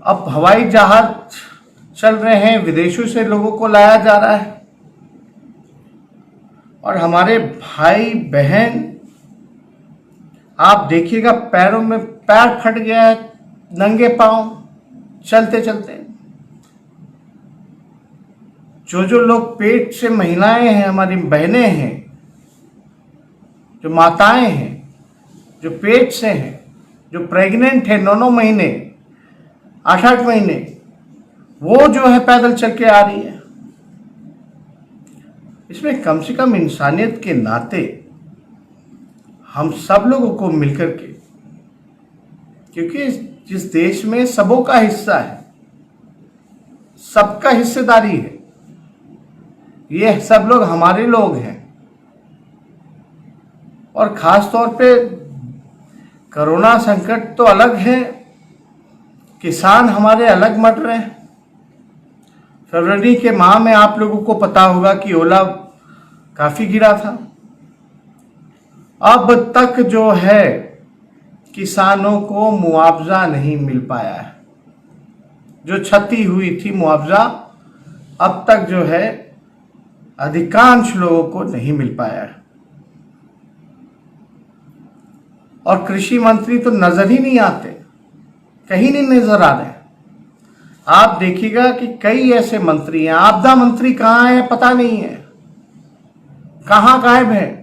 अब हवाई जहाज चल रहे हैं, विदेशों से लोगों को लाया जा रहा है, और हमारे भाई बहन आप देखिएगा पैरों में पैर फट गया है, नंगे पांव चलते चलते। जो लोग पेट से महिलाएं हैं, हमारी बहनें हैं, जो माताएं हैं, जो पेट से हैं, जो प्रेग्नेंट है 9-9 महीने 8-8 महीने, वो जो है पैदल चल के आ रही है। इसमें कम से कम इंसानियत के नाते हम सब लोगों को मिलकर के, क्योंकि जिस देश में सबों का हिस्सा है, सबका हिस्सेदारी है, ये सब लोग हमारे लोग हैं। और खास तौर पे कोरोना संकट तो अलग है, किसान हमारे अलग मर रहे हैं। फरवरी के माह में आप लोगों को पता होगा कि ओला काफी गिरा था। अब तक जो है किसानों को मुआवजा नहीं मिल पाया है। जो क्षति हुई थी मुआवजा अब तक जो है अधिकांश लोगों को नहीं मिल पाया है। और कृषि मंत्री तो नजर ही नहीं आते, कहीं नहीं नजर आ रहे। आप देखिएगा कि कई ऐसे मंत्री हैं, आपदा मंत्री कहाँ है पता नहीं है, कहाँ गायब है।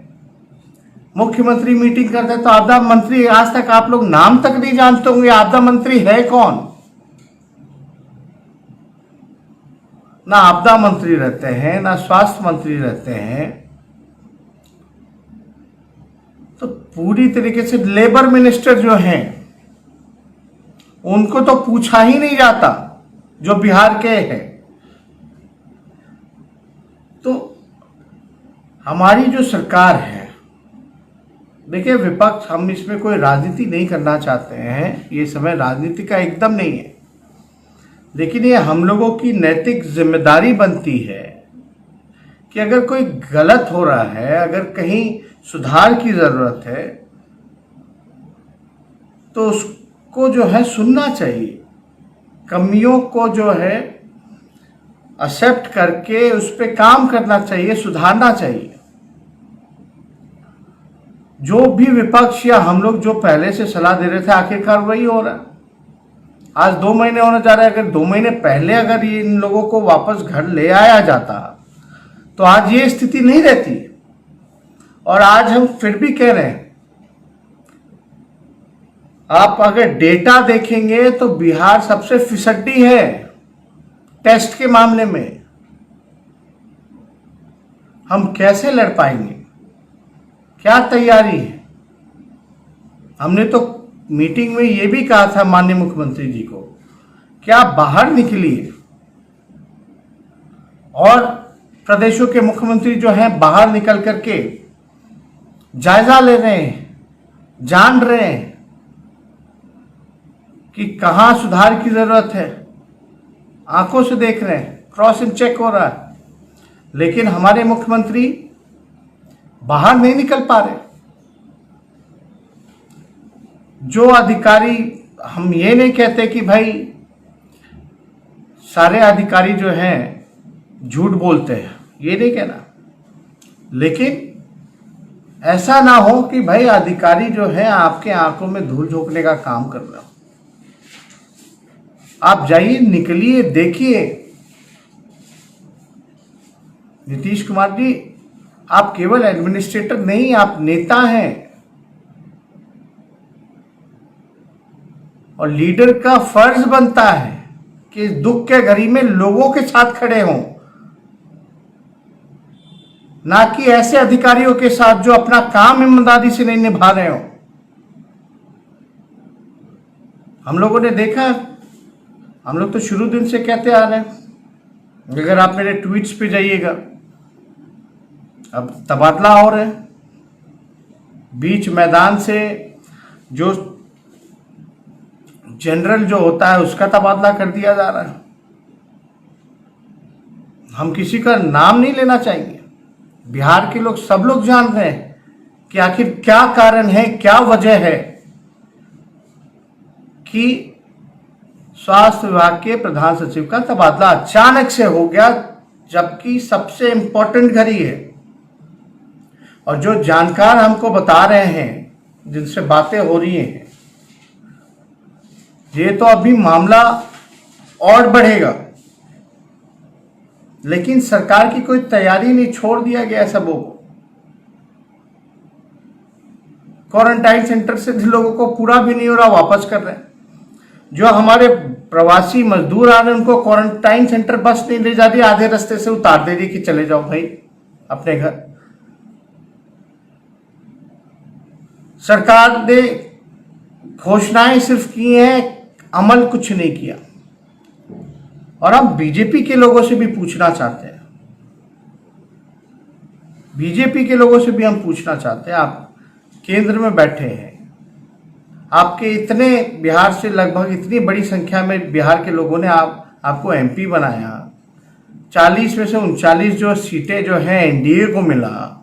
मुख्यमंत्री मीटिंग करते तो आपदा मंत्री, आज तक आप लोग नाम तक नहीं जानते होंगे आपदा मंत्री है कौन। ना आपदा मंत्री रहते हैं, ना स्वास्थ्य मंत्री रहते हैं। तो पूरी तरीके से लेबर मिनिस्टर जो हैं उनको तो पूछा ही नहीं जाता, जो बिहार के हैं। तो हमारी जो सरकार है, देखिए विपक्ष, हम इसमें कोई राजनीति नहीं करना चाहते हैं, ये समय राजनीति का एकदम नहीं है, लेकिन ये हम लोगों की नैतिक जिम्मेदारी बनती है कि अगर कोई गलत हो रहा है, अगर कहीं सुधार की जरूरत है, तो उसको जो है सुनना चाहिए, कमियों को जो है एक्सेप्ट करके उस पर काम करना चाहिए, सुधारना चाहिए। जो भी विपक्ष या हम लोग जो पहले से सलाह दे रहे थे, आखिरकार वही हो रहा है। आज 2 महीने होने जा रहे हैं। अगर 2 महीने पहले अगर इन लोगों को वापस घर ले आया जाता तो आज ये स्थिति नहीं रहती। और आज हम फिर भी कह रहे हैं, आप अगर डेटा देखेंगे तो बिहार सबसे फिसड्डी है टेस्ट के मामले में। हम कैसे लड़ पाएंगे, क्या तैयारी है। हमने तो मीटिंग में ये भी कहा था माननीय मुख्यमंत्री जी को कि आप बाहर निकलिए, और प्रदेशों के मुख्यमंत्री जो हैं बाहर निकल करके जायजा ले रहे हैं, जान रहे हैं कि कहां सुधार की जरूरत है, आंखों से देख रहे हैं, क्रॉस एंड चेक हो रहा है। लेकिन हमारे मुख्यमंत्री बाहर नहीं निकल पा रहे। जो अधिकारी, हम ये नहीं कहते कि भाई सारे अधिकारी जो हैं झूठ बोलते हैं, ये नहीं कहना, लेकिन ऐसा ना हो कि भाई अधिकारी जो है आपके आंखों में धूल झोंकने का काम कर रहा हो। आप जाइए, निकलिए, देखिए। नीतीश कुमार जी, आप केवल एडमिनिस्ट्रेटर नहीं, आप नेता हैं, और लीडर का फर्ज बनता है कि दुख के घड़ी में लोगों के साथ खड़े हों, ना कि ऐसे अधिकारियों के साथ जो अपना काम ईमानदारी से नहीं निभा रहे हो। हम लोगों ने देखा, हम लोग तो शुरू दिन से कहते आ रहे हैं, अगर आप मेरे ट्वीट्स पे जाइएगा, अब तबादला हो रहे हैं, बीच मैदान से जो जनरल जो होता है उसका तबादला कर दिया जा रहा है। हम किसी का नाम नहीं लेना चाहेंगे। बिहार के लोग, सब लोग जान रहे हैं कि आखिर क्या कारण है, क्या वजह है कि स्वास्थ्य विभाग के प्रधान सचिव का तबादला अचानक से हो गया, जबकि सबसे इंपॉर्टेंट घड़ी है। और जो जानकार हमको बता रहे हैं, जिनसे बातें हो रही हैं, ये तो अभी मामला और बढ़ेगा। लेकिन सरकार की कोई तैयारी नहीं, छोड़ दिया गया सबों को। क्वारंटाइन सेंटर से लोगों को पूरा भी नहीं हो रहा, वापस कर रहे हैं। जो हमारे प्रवासी मजदूर आ रहे हैं, उनको क्वारंटाइन सेंटर बस नहीं ले जा रही, आधे रास्ते से उतार दे रही कि चले जाओ भाई अपने घर। सरकार ने घोषणाएं सिर्फ की हैं, अमल कुछ नहीं किया। और हम बीजेपी के लोगों से भी पूछना चाहते हैं, बीजेपी के लोगों से भी हम पूछना चाहते हैं, आप केंद्र में बैठे हैं, आपके इतने बिहार से लगभग इतनी बड़ी संख्या में बिहार के लोगों ने आपको एमपी बनाया। 40 में से 39 जो सीटें जो हैं एनडीए को मिला,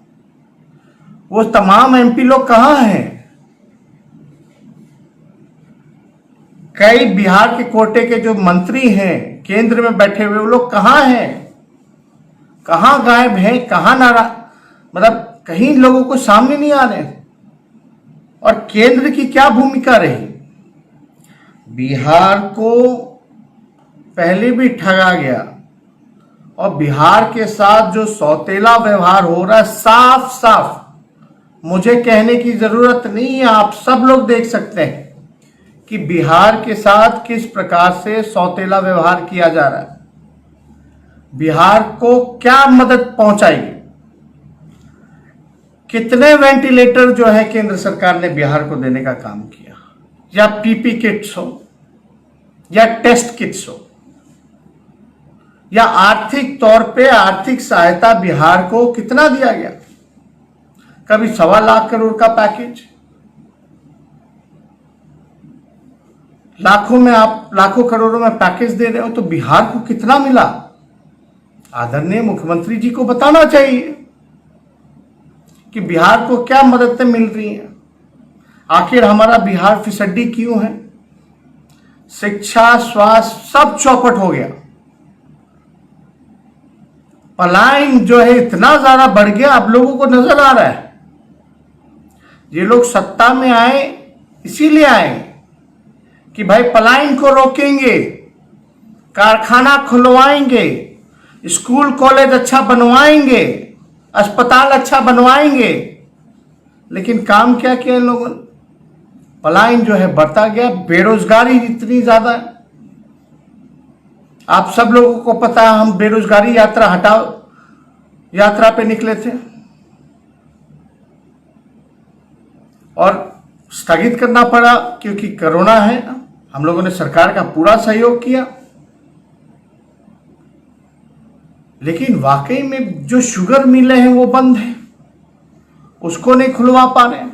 वो तमाम एमपी लोग कहाँ हैं? कई बिहार के कोटे के जो मंत्री हैं केंद्र में बैठे हुए, वो लोग कहाँ हैं? कहाँ गायब हैं? कहाँ मतलब कहीं लोगों को सामने नहीं आ रहे। और केंद्र की क्या भूमिका रही? बिहार को पहले भी ठगा गया, और बिहार के साथ जो सौतेला व्यवहार हो रहा है, साफ साफ मुझे कहने की जरूरत नहीं है, आप सब लोग देख सकते हैं कि बिहार के साथ किस प्रकार से सौतेला व्यवहार किया जा रहा है। बिहार को क्या मदद पहुंचाएगी? कितने वेंटिलेटर जो है केंद्र सरकार ने बिहार को देने का काम किया, या पीपी किट्स हो, या टेस्ट किट्स हो, या आर्थिक तौर पे आर्थिक सहायता बिहार को कितना दिया गया? कभी 1.25 लाख करोड़ का पैकेज, लाखों में आप लाखों करोड़ों में पैकेज दे रहे हो, तो बिहार को कितना मिला? आदरणीय मुख्यमंत्री जी को बताना चाहिए कि बिहार को क्या मददें मिल रही हैं। आखिर हमारा बिहार फिसड्डी क्यों है? शिक्षा, स्वास्थ्य सब चौपट हो गया। पलायन जो है इतना ज्यादा बढ़ गया, अब लोगों को नजर आ रहा है। ये लोग सत्ता में आए इसीलिए आए कि भाई पलायन को रोकेंगे, कारखाना खुलवाएंगे, स्कूल कॉलेज अच्छा बनवाएंगे, अस्पताल अच्छा बनवाएंगे। लेकिन काम क्या किया इन लोगों ने? पलायन जो है बढ़ता गया, बेरोजगारी इतनी ज्यादा है। आप सब लोगों को पता है, हम बेरोजगारी यात्रा हटाओ यात्रा पे निकले थे और स्थगित करना पड़ा क्योंकि कोरोना है। हम लोगों ने सरकार का पूरा सहयोग किया, लेकिन वाकई में जो शुगर मिलें हैं वो बंद है, उसको नहीं खुलवा पा रहे।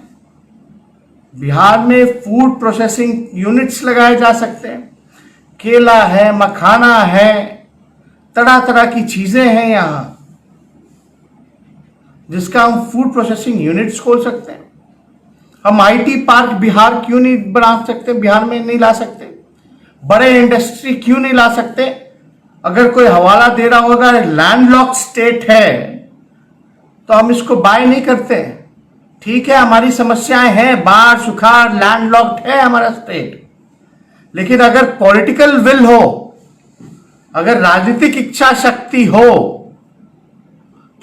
बिहार में फूड प्रोसेसिंग यूनिट्स लगाए जा सकते हैं, केला है, मखाना है, तरह तरह की चीजें हैं यहां, जिसका हम फूड प्रोसेसिंग यूनिट्स खोल सकते हैं। हम आईटी पार्क बिहार क्यों नहीं बना सकते? बिहार में नहीं ला सकते? बड़े इंडस्ट्री क्यों नहीं ला सकते? अगर कोई हवाला दे रहा होगा, लैंडलॉक्ड स्टेट है तो हम इसको बाय नहीं करते। ठीक है, हमारी समस्याएं हैं, बाढ़, सुखाड़, लैंडलॉक्ड है हमारा स्टेट, लेकिन अगर पॉलिटिकल विल हो, अगर राजनीतिक इच्छा शक्ति हो,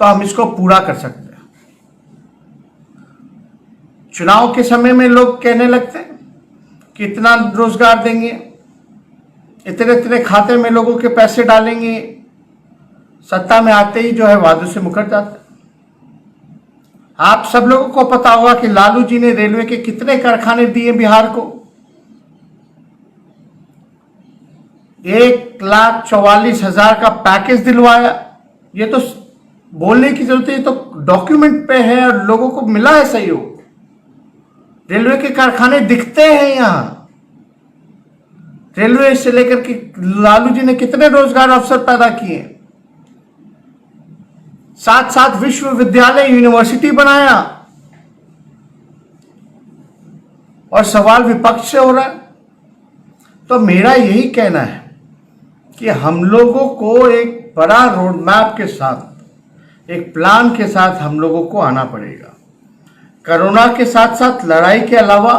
तो हम इसको पूरा कर सकते हैं। चुनाव के समय में लोग कहने लगते हैं कि इतना रोजगार देंगे, इतने इतने खाते में लोगों के पैसे डालेंगे, सत्ता में आते ही जो है वादों से मुकर जाते हैं। आप सब लोगों को पता होगा कि लालू जी ने रेलवे के कितने कारखाने दिए बिहार को। 1,44,000 का पैकेज दिलवाया। ये तो बोलने की जरूरत है, ये तो डॉक्यूमेंट पे है और लोगों को मिला है सहयोग। रेलवे के कारखाने दिखते हैं यहां। रेलवे से लेकर के लालू जी ने कितने रोजगार अवसर पैदा किए, साथ साथ विश्वविद्यालय, यूनिवर्सिटी बनाया। और सवाल विपक्ष से हो रहा है, तो मेरा यही कहना है कि हम लोगों को एक बड़ा रोड मैप के साथ, एक प्लान के साथ हम लोगों को आना पड़ेगा। कोरोना के साथ साथ लड़ाई के अलावा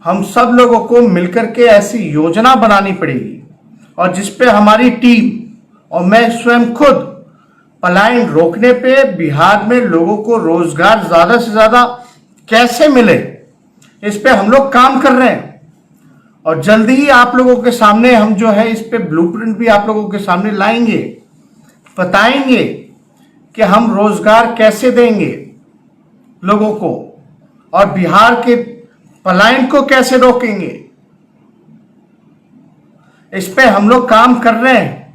हम सब लोगों को मिलकर के ऐसी योजना बनानी पड़ेगी, और जिस पे हमारी टीम और मैं स्वयं खुद पलायन रोकने पे, बिहार में लोगों को रोजगार ज्यादा से ज्यादा कैसे मिले, इस पे हम लोग काम कर रहे हैं। और जल्दी ही आप लोगों के सामने हम जो है इस पे ब्लूप्रिंट भी आप लोगों के सामने लाएंगे, बताएंगे कि हम रोजगार कैसे देंगे लोगों को और बिहार के पलायन को कैसे रोकेंगे। इस पे हम लोग काम कर रहे हैं,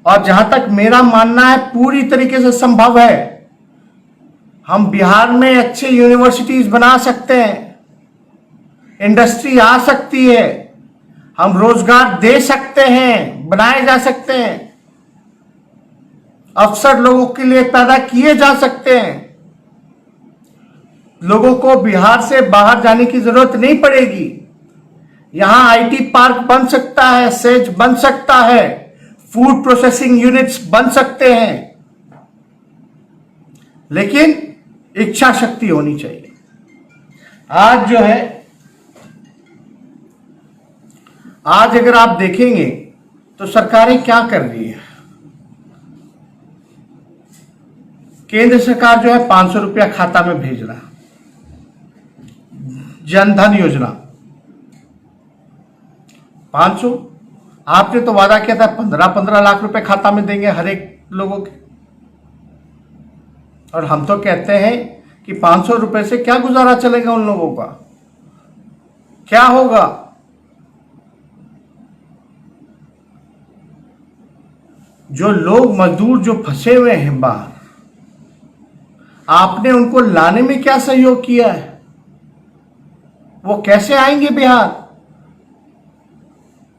और जहां तक मेरा मानना है पूरी तरीके से संभव है। हम बिहार में अच्छे यूनिवर्सिटीज बना सकते हैं, इंडस्ट्री आ सकती है, हम रोजगार दे सकते हैं, बनाए जा सकते हैं, अवसर लोगों के लिए पैदा किए जा सकते हैं। लोगों को बिहार से बाहर जाने की जरूरत नहीं पड़ेगी। यहां आईटी पार्क बन सकता है, सेज बन सकता है, फूड प्रोसेसिंग यूनिट्स बन सकते हैं, लेकिन इच्छा शक्ति होनी चाहिए। आज जो है, आज अगर आप देखेंगे तो सरकारें क्या कर रही है। केंद्र सरकार जो है 500 रुपया खाता में भेज रहा है, जनधन योजना 500। आपने तो वादा किया था 15-15 लाख रुपए खाता में देंगे हर एक लोगों के, और हम तो कहते हैं कि 500 रुपए से क्या गुजारा चलेगा उन लोगों का, क्या होगा। जो लोग मजदूर जो फंसे हुए हैं बाहर, आपने उनको लाने में क्या सहयोग किया है, वो कैसे आएंगे बिहार।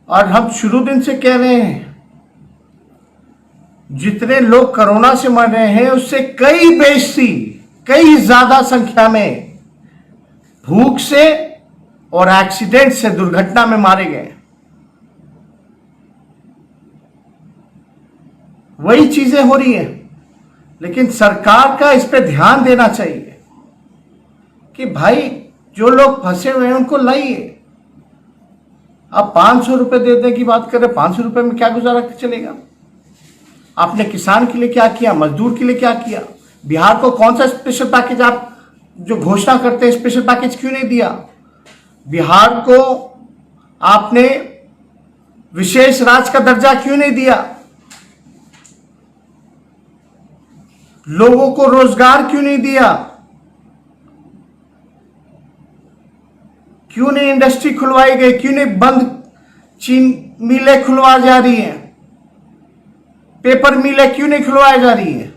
और हम शुरू दिन से कह रहे हैं, जितने लोग कोरोना से मर रहे हैं उससे कई बेसी, कई ज्यादा संख्या में भूख से और एक्सीडेंट से, दुर्घटना में मारे गए। वही चीजें हो रही हैं, लेकिन सरकार का इस पे ध्यान देना चाहिए कि भाई जो लोग फंसे हुए हैं उनको लाइए। आप 500 रुपए देने की बात कर रहे हैं, 500 रुपए में क्या गुजारा चलेगा। आपने किसान के लिए क्या किया, मजदूर के लिए क्या किया, बिहार को कौन सा स्पेशल पैकेज आप जो घोषणा करते हैं स्पेशल पैकेज क्यों नहीं दिया। बिहार को आपने विशेष राज्य का दर्जा क्यों नहीं दिया, लोगों को रोजगार क्यों नहीं दिया, क्यों नहीं इंडस्ट्री खुलवाई गई, क्यों नहीं बंद चीन मिलें खुलवा जा रही हैं, पेपर मिलें क्यों नहीं खुलवाई जा रही है।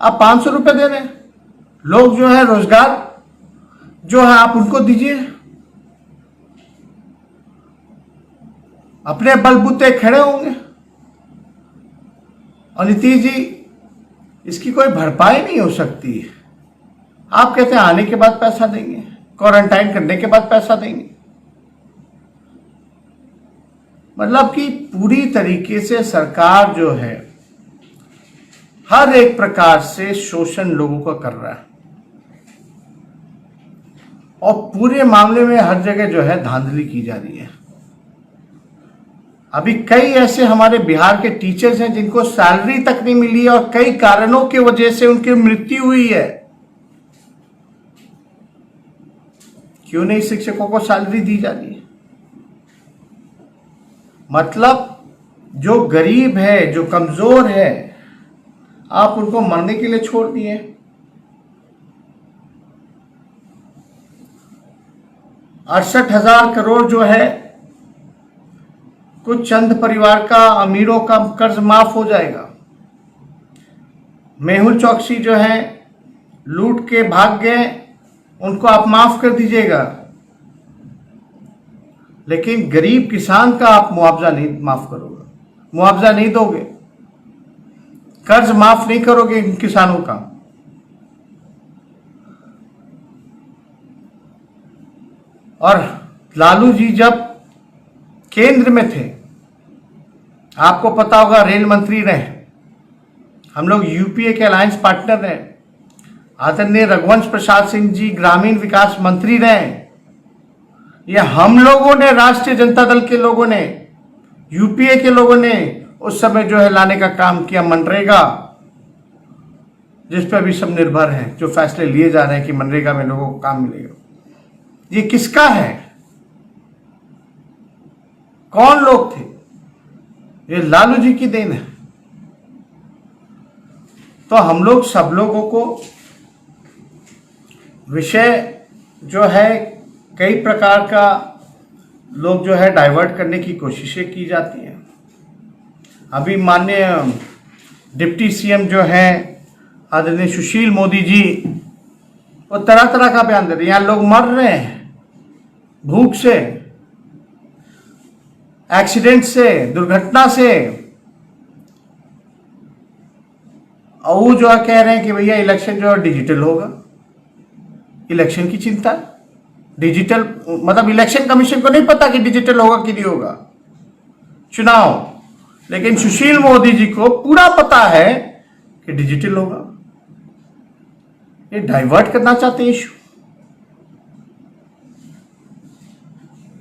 आप 500 रुपए दे रहे हैं, लोग जो है रोजगार जो है आप उनको दीजिए, अपने बलबूते खड़े होंगे। और नीतीश जी, इसकी कोई भरपाई नहीं हो सकती है। आप कहते हैं आने के बाद पैसा देंगे, क्वारंटाइन करने के बाद पैसा देंगे, मतलब कि पूरी तरीके से सरकार जो है हर एक प्रकार से शोषण लोगों का कर रहा है, और पूरे मामले में हर जगह जो है धांधली की जा रही है। अभी कई ऐसे हमारे बिहार के टीचर्स हैं जिनको सैलरी तक नहीं मिली और कई कारणों की वजह से उनकी मृत्यु हुई है। क्यों नहीं शिक्षकों को सैलरी दी जा रही है। मतलब जो गरीब है, जो कमजोर है, आप उनको मरने के लिए छोड़ दिए। अड़सठ 68,000 करोड़ जो है कुछ चंद परिवार का, अमीरों का कर्ज माफ हो जाएगा। मेहुल चौकसी जो है लूट के भाग गए, उनको आप माफ कर दीजिएगा, लेकिन गरीब किसान का आप मुआवजा नहीं माफ करोगे, मुआवजा नहीं दोगे, कर्ज माफ नहीं करोगे इन किसानों का। और लालू जी जब केंद्र में थे, आपको पता होगा, रेल मंत्री रहे, हम लोग यूपीए के अलायंस पार्टनर रहे, आदरणीय रघुवंश प्रसाद सिंह जी ग्रामीण विकास मंत्री रहे। ये हम लोगों ने, राष्ट्रीय जनता दल के लोगों ने, यूपीए के लोगों ने उस समय जो है लाने का काम किया। मनरेगा, जिस पर अभी सब निर्भर हैं, जो फैसले लिए जा रहे हैं कि मनरेगा में लोगों को काम मिलेगा, ये किसका है? कौन लोग थे? ये लालू जी की देन है। तो हम लोग सब लोगों को विषय जो है कई प्रकार का लोग जो है डाइवर्ट करने की कोशिशें की जाती हैं। अभी माननीय डिप्टी सीएम जो है आदरणीय सुशील मोदी जी, वो तरह तरह का बयान दे रहे हैं। यहाँ लोग मर रहे हैं भूख से, एक्सीडेंट से, दुर्घटना से, और वो जो है कह रहे हैं कि भैया इलेक्शन जो है डिजिटल होगा। इलेक्शन की चिंता, डिजिटल मतलब इलेक्शन कमीशन को नहीं पता कि डिजिटल होगा कि नहीं होगा चुनाव, लेकिन सुशील मोदी जी को पूरा पता है कि डिजिटल होगा। ये डाइवर्ट करना चाहते हैं इशू।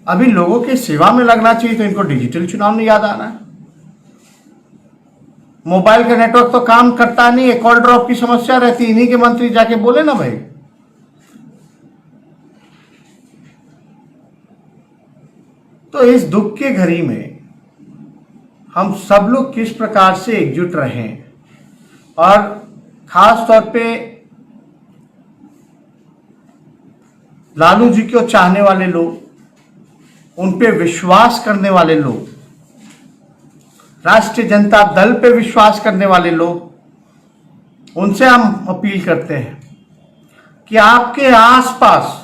अभी लोगों के सेवा में लगना चाहिए तो इनको डिजिटल चुनाव नहीं याद आ रहा है। मोबाइल का नेटवर्क तो काम करता नहीं है, कॉल ड्रॉप की समस्या रहती है। इन्हीं के मंत्री जाके बोले ना भाई। तो इस दुख के घड़ी में हम सब लोग किस प्रकार से एकजुट रहें, और खास तौर पे लालू जी को चाहने वाले लोग, उन पे विश्वास करने वाले लोग, राष्ट्रीय जनता दल पे विश्वास करने वाले लोग, उनसे हम अपील करते हैं कि आपके आसपास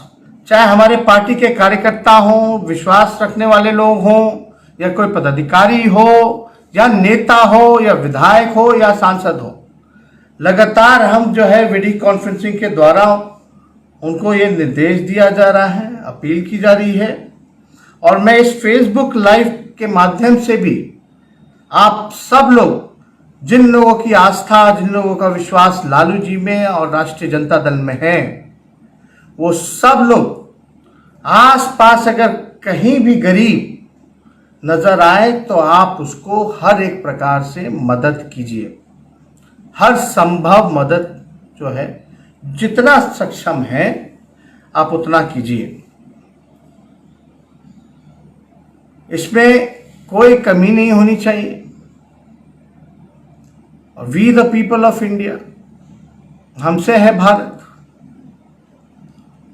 चाहे हमारे पार्टी के कार्यकर्ता हों, विश्वास रखने वाले लोग हों, या कोई पदाधिकारी हो, या नेता हो, या विधायक हो, या सांसद हो, लगातार हम जो है वीडियो कॉन्फ्रेंसिंग के द्वारा उनको ये निर्देश दिया जा रहा है, अपील की जा रही है। और मैं इस फेसबुक लाइव के माध्यम से भी आप सब लोग, जिन लोगों की आस्था, जिन लोगों का विश्वास लालू जी में और राष्ट्रीय जनता दल में है, वो सब लोग आस पास अगर कहीं भी गरीब नजर आए तो आप उसको हर एक प्रकार से मदद कीजिए। हर संभव मदद जो है, जितना सक्षम है आप उतना कीजिए। इसमें कोई कमी नहीं होनी चाहिए। We the people of India, हमसे है भारत।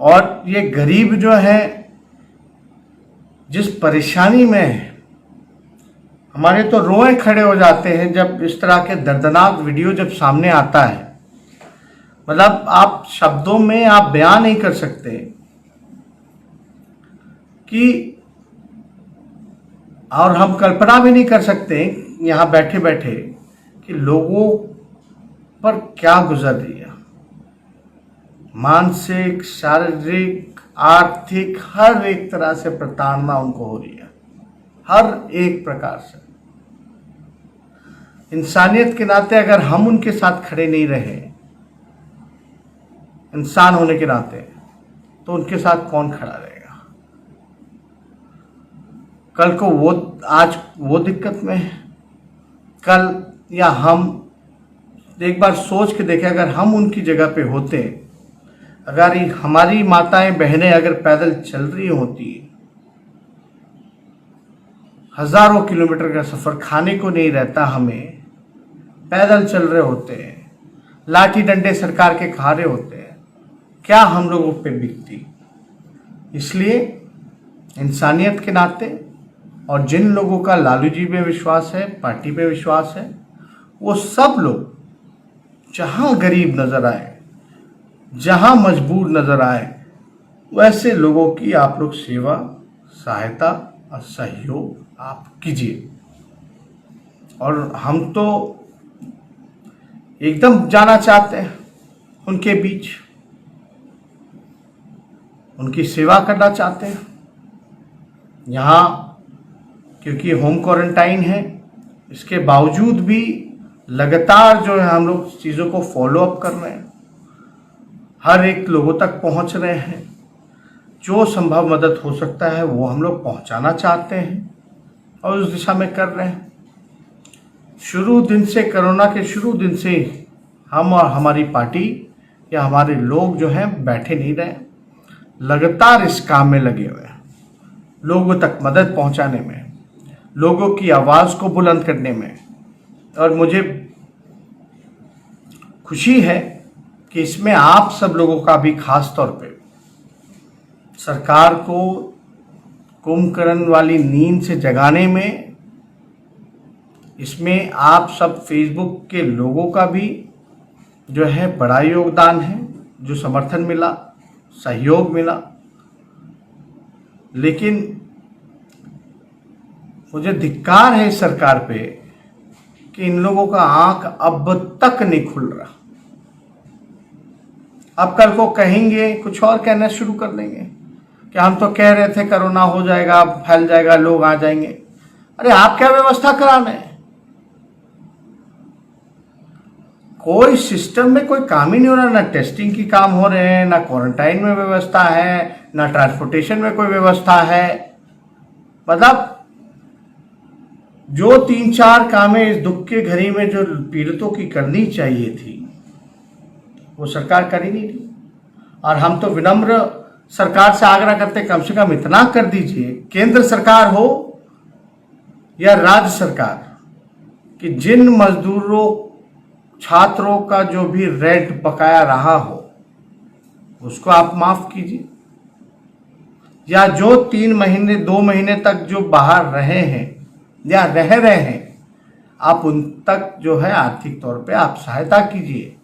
और ये गरीब जो है जिस परेशानी में है, हमारे तो रोए खड़े हो जाते हैं जब इस तरह के दर्दनाक वीडियो जब सामने आता है। मतलब आप शब्दों में आप बयान नहीं कर सकते कि, और हम कल्पना भी नहीं कर सकते यहाँ बैठे बैठे कि लोगों पर क्या गुजर रही है। मानसिक, शारीरिक, आर्थिक, हर एक तरह से प्रताड़ना उनको हो रही है, हर एक प्रकार से। इंसानियत के नाते अगर हम उनके साथ खड़े नहीं रहे, इंसान होने के नाते, तो उनके साथ कौन खड़ा रहेगा? कल को वो, आज वो दिक्कत में है, कल या हम एक बार सोच के देखें, अगर हम उनकी जगह पे होते, अगर हमारी माताएं बहनें अगर पैदल चल रही होती, हजारों किलोमीटर का सफर, खाने को नहीं रहता, हमें पैदल चल रहे होते हैं, लाठी डंडे सरकार के खा रहे होते हैं, क्या हम लोगों पे बीतती? इसलिए इंसानियत के नाते, और जिन लोगों का लालू जी पे विश्वास है, पार्टी पे विश्वास है, वो सब लोग जहां गरीब नजर आए, जहां मजबूर नजर आए, वैसे लोगों की आप लोग सेवा, सहायता और सहयोग आप कीजिए। और हम तो एकदम जाना चाहते हैं उनके बीच, उनकी सेवा करना चाहते हैं। यहाँ क्योंकि होम क्वारंटाइन है, इसके बावजूद भी लगातार जो है हम लोग चीज़ों को फॉलो अप कर रहे हैं, हर एक लोगों तक पहुंच रहे हैं। जो संभव मदद हो सकता है वो हम लोग पहुंचाना चाहते हैं और उस दिशा में कर रहे हैं। शुरू दिन से, कोरोना के शुरू दिन से हम और हमारी पार्टी या हमारे लोग जो हैं बैठे नहीं रहे, लगातार इस काम में लगे हुए हैं, लोगों तक मदद पहुंचाने में, लोगों की आवाज़ को बुलंद करने में। और मुझे खुशी है कि इसमें आप सब लोगों का भी खास तौर पे सरकार को कुंभकर्ण वाली नींद से जगाने में, इसमें आप सब फेसबुक के लोगों का भी जो है बड़ा योगदान है, जो समर्थन मिला, सहयोग मिला। लेकिन मुझे धिक्कार है इस सरकार पे कि इन लोगों का आंख अब तक नहीं खुल रहा। अब कल को कहेंगे, कुछ और कहना शुरू कर देंगे कि हम तो कह रहे थे कोरोना हो जाएगा, फैल जाएगा, लोग आ जाएंगे। अरे आप क्या व्यवस्था करा रहे हैं? कोई सिस्टम में कोई काम ही नहीं हो रहा, ना टेस्टिंग की काम हो रहे हैं, ना क्वारंटाइन में व्यवस्था है, ना ट्रांसपोर्टेशन में कोई व्यवस्था है। मतलब जो 3-4 कामें इस दुख के घड़ी में जो पीड़ितों की करनी चाहिए थी वो सरकार कर ही नहीं रही। और हम तो विनम्र सरकार से आग्रह करते, कम से कम इतना कर दीजिए, केंद्र सरकार हो या राज्य सरकार, कि जिन मजदूरों, छात्रों का जो भी रेंट बकाया रहा हो उसको आप माफ कीजिए, या जो 3 महीने 2 महीने तक जो बाहर रहे हैं या रह रहे हैं, आप उन तक जो है आर्थिक तौर पे आप सहायता कीजिए।